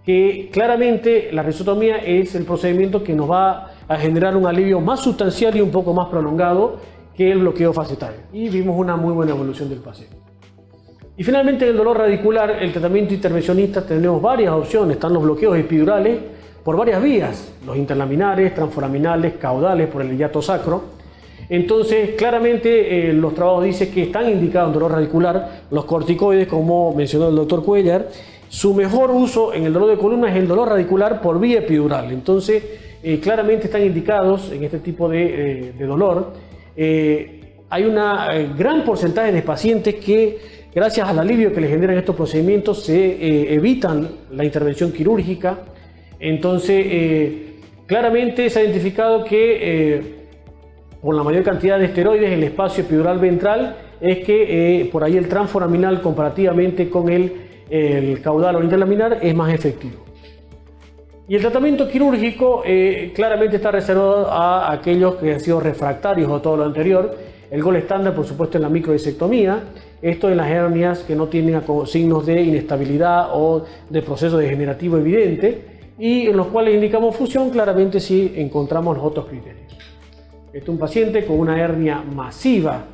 Que claramente la risotomía es el procedimiento que nos va a generar un alivio más sustancial y un poco más prolongado que el bloqueo facetario. Y vimos una muy buena evolución del paciente. Y finalmente, en el dolor radicular, el tratamiento intervencionista, tenemos varias opciones. Están los bloqueos epidurales por varias vías, los interlaminares, transforaminales, caudales por el hiato sacro. Entonces, claramente los trabajos dicen que están indicados en dolor radicular los corticoides, como mencionó el doctor Cuellar. Su mejor uso en el dolor de columna es el dolor radicular por vía epidural. Entonces, claramente están indicados en este tipo de dolor. Hay un gran porcentaje de pacientes que, gracias al alivio que les generan estos procedimientos, se evitan la intervención quirúrgica. Entonces, claramente se ha identificado que por la mayor cantidad de esteroides en el espacio epidural ventral es que por ahí el transforaminal, comparativamente con el caudal o interlaminar, es más efectivo. Y el tratamiento quirúrgico claramente está reservado a aquellos que han sido refractarios a todo lo anterior. El gol estándar, por supuesto, en la microdisectomía. Esto en las hernias que no tienen signos de inestabilidad o de proceso degenerativo evidente, y en los cuales indicamos fusión claramente si encontramos los otros criterios. Este es un paciente con una hernia masiva,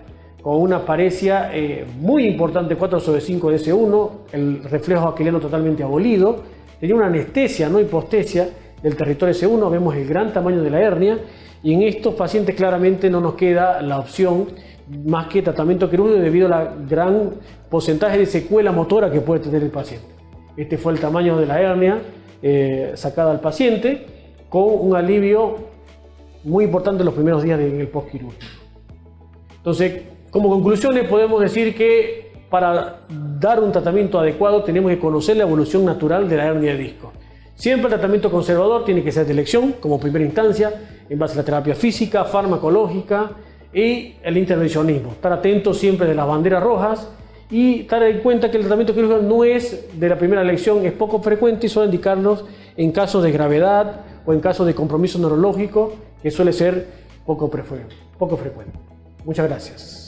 con una paresia muy importante, 4/5 de S1, el reflejo aquiliano totalmente abolido, tenía una anestesia, no hipostesia del territorio S1, vemos el gran tamaño de la hernia y en estos pacientes claramente no nos queda la opción más que tratamiento quirúrgico debido al gran porcentaje de secuela motora que puede tener el paciente. Este fue el tamaño de la hernia sacada al paciente con un alivio muy importante en los primeros días en el postquirúrgico. Entonces, como conclusiones podemos decir que para dar un tratamiento adecuado tenemos que conocer la evolución natural de la hernia de disco. Siempre el tratamiento conservador tiene que ser de elección como primera instancia en base a la terapia física, farmacológica y el intervencionismo. Estar atentos siempre de las banderas rojas y estar en cuenta que el tratamiento quirúrgico no es de la primera elección, es poco frecuente y suele indicarnos en casos de gravedad o en casos de compromiso neurológico que suele ser poco frecuente. Muchas gracias.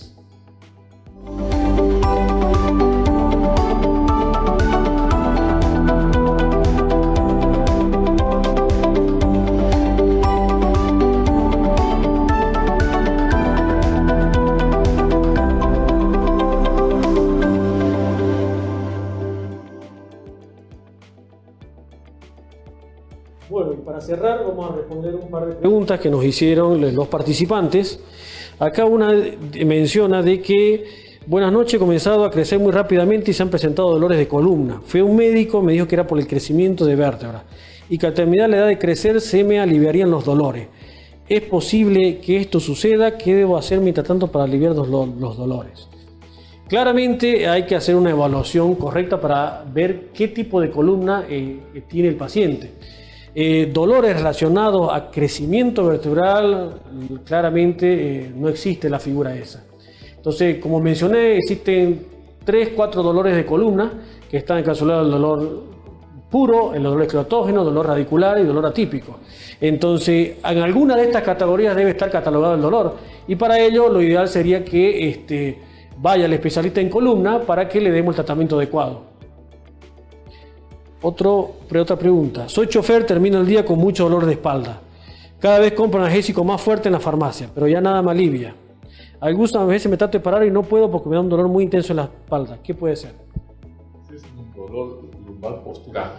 Bueno, y para cerrar vamos a responder un par de preguntas que nos hicieron los participantes. Acá una menciona de que buenas noches, he comenzado a crecer muy rápidamente y se han presentado dolores de columna. Fui a un médico, me dijo que era por el crecimiento de vértebras y que al terminar la edad de crecer se me aliviarían los dolores. ¿Es posible que esto suceda? ¿Qué debo hacer mientras tanto para aliviar los dolores? Claramente hay que hacer una evaluación correcta para ver qué tipo de columna tiene el paciente. Dolores relacionados a crecimiento vertebral, claramente no existe la figura esa. Entonces, como mencioné, existen 3-4 dolores de columna que están encapsulados en el dolor puro, el dolor esclerotógeno, dolor radicular y dolor atípico. Entonces, en alguna de estas categorías debe estar catalogado el dolor y para ello lo ideal sería que vaya al especialista en columna para que le demos el tratamiento adecuado. Otra pregunta. Soy chofer, termino el día con mucho dolor de espalda. Cada vez compro analgésico más fuerte en la farmacia, pero ya nada me alivia. Algunas veces me trato de parar y no puedo porque me da un dolor muy intenso en la espalda. ¿Qué puede ser? Es un dolor lumbar postural.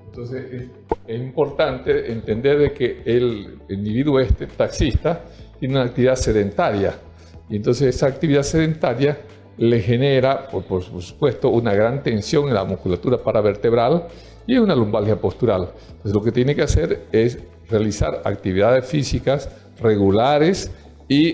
Entonces es importante entender de que el individuo taxista, tiene una actividad sedentaria. Y entonces esa actividad sedentaria le genera, por supuesto, una gran tensión en la musculatura paravertebral y una lumbalgia postural. Entonces lo que tiene que hacer es realizar actividades físicas regulares y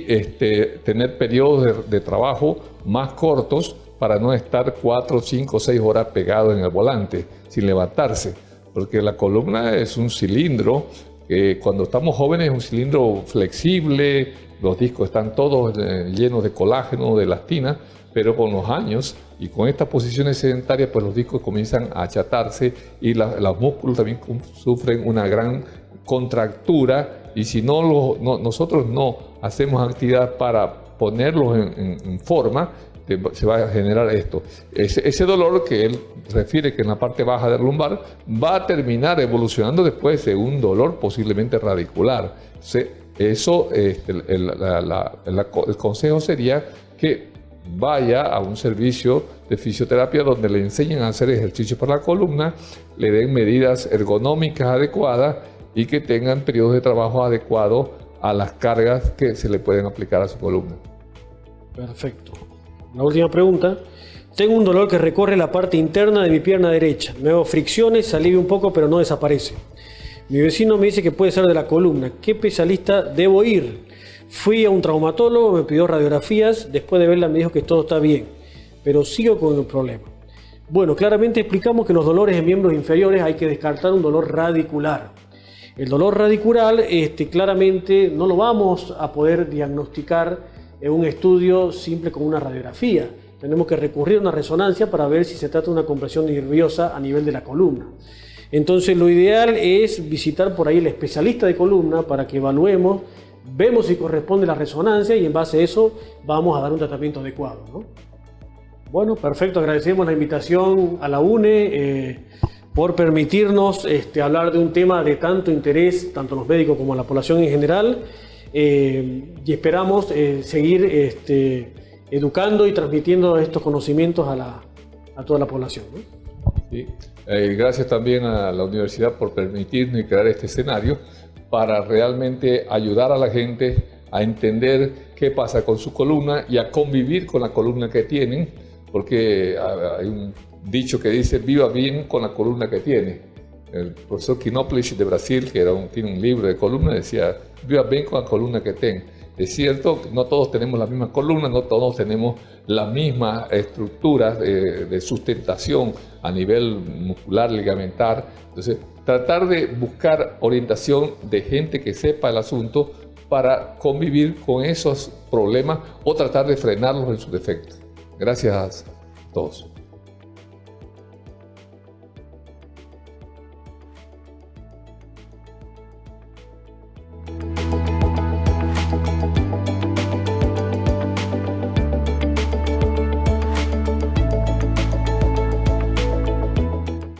tener periodos de trabajo más cortos para no estar 4, 5, 6 horas pegado en el volante sin levantarse, porque la columna es un cilindro que cuando estamos jóvenes es un cilindro flexible, los discos están todos llenos de colágeno, de elastina, pero con los años y con estas posiciones sedentarias, pues los discos comienzan a achatarse y los músculos también sufren una gran contractura y si nosotros no hacemos actividad para ponerlos en forma, se va a generar esto. Ese dolor que él refiere que en la parte baja del lumbar va a terminar evolucionando después de un dolor posiblemente radicular. Eso, el consejo sería que vaya a un servicio de fisioterapia donde le enseñen a hacer ejercicios para la columna, le den medidas ergonómicas adecuadas y que tengan periodos de trabajo adecuados a las cargas que se le pueden aplicar a su columna. Perfecto. La última pregunta. Tengo un dolor que recorre la parte interna de mi pierna derecha. Me hago fricciones, se alivia un poco, pero no desaparece. Mi vecino me dice que puede ser de la columna. ¿Qué especialista debo ir? Fui a un traumatólogo, me pidió radiografías, después de verla me dijo que todo está bien, pero sigo con el problema. Bueno, claramente explicamos que los dolores en miembros inferiores hay que descartar un dolor radicular. El dolor radicular claramente no lo vamos a poder diagnosticar en un estudio simple con una radiografía. Tenemos que recurrir a una resonancia para ver si se trata de una compresión nerviosa a nivel de la columna. Entonces lo ideal es visitar por ahí el especialista de columna para que evaluemos, vemos si corresponde la resonancia y en base a eso vamos a dar un tratamiento adecuado, ¿no? Bueno, perfecto, agradecemos la invitación a la UNE por permitirnos hablar de un tema de tanto interés, tanto a los médicos como a la población en general, y esperamos seguir educando y transmitiendo estos conocimientos a toda la población, ¿no? Sí. Gracias también a la universidad por permitirnos crear este escenario para realmente ayudar a la gente a entender qué pasa con su columna y a convivir con la columna que tienen, porque hay un dicho que dice viva bien con la columna que tiene. El profesor Quinópolis de Brasil, que tiene un libro de columna, decía viva bien con la columna que tiene. Es cierto, no todos tenemos la misma columna, no todos tenemos la misma estructura de sustentación a nivel muscular, ligamentar. Entonces, tratar de buscar orientación de gente que sepa el asunto para convivir con esos problemas o tratar de frenarlos en su defecto. Gracias a todos.